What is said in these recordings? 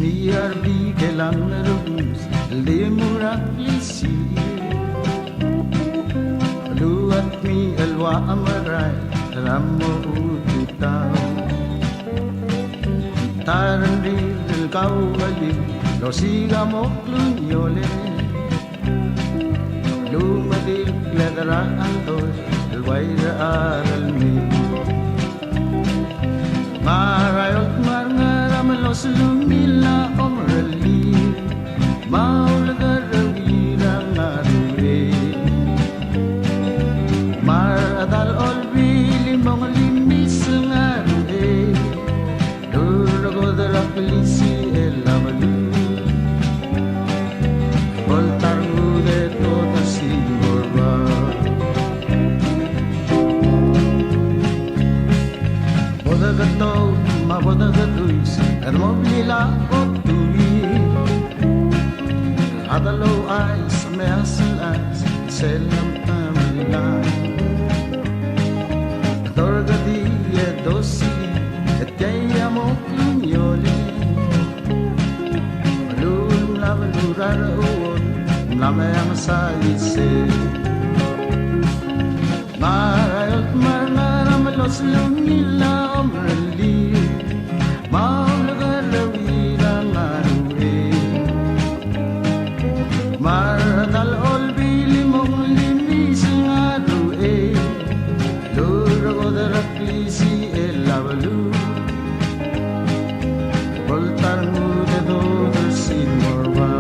Smiar gelang rus lemurak lisi luat mi elwa amarai ramo ututau tarandi del kau ali lo siga moklunyole lumadil gladara antos el waira aralmi marayot marngaram los lumila omrali maulagarawira marure maradal olbi limong limis ngarue duragodara pelisi elamalu voltar ngude toda sigorba bodagato ma bodagatuis ermoblila otui adalo eyes measel eyes selam amila dorgadi e dosi etya moklunyoli lum laventurar on namayang saise marayot marnaram los lumila omrali maulagarawira ngarue maradal olbi limong limis ngarue duragodara klisi elavalu voltar ngude dodar sin morba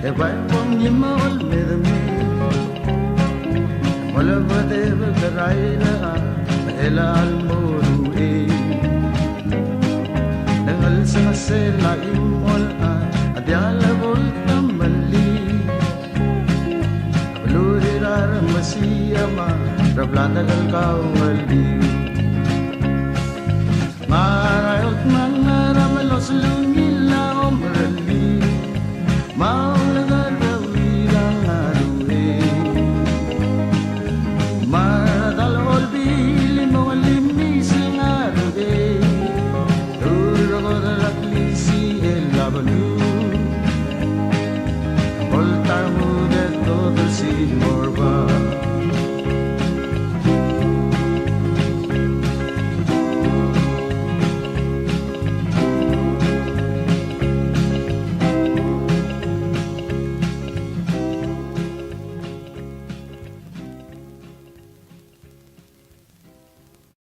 Ebai pom yima ol medami Mola vadev garaira ela almoru e Dangal sa sela imol adyala vol tamali Abludirar masiyama rablanda gal kawali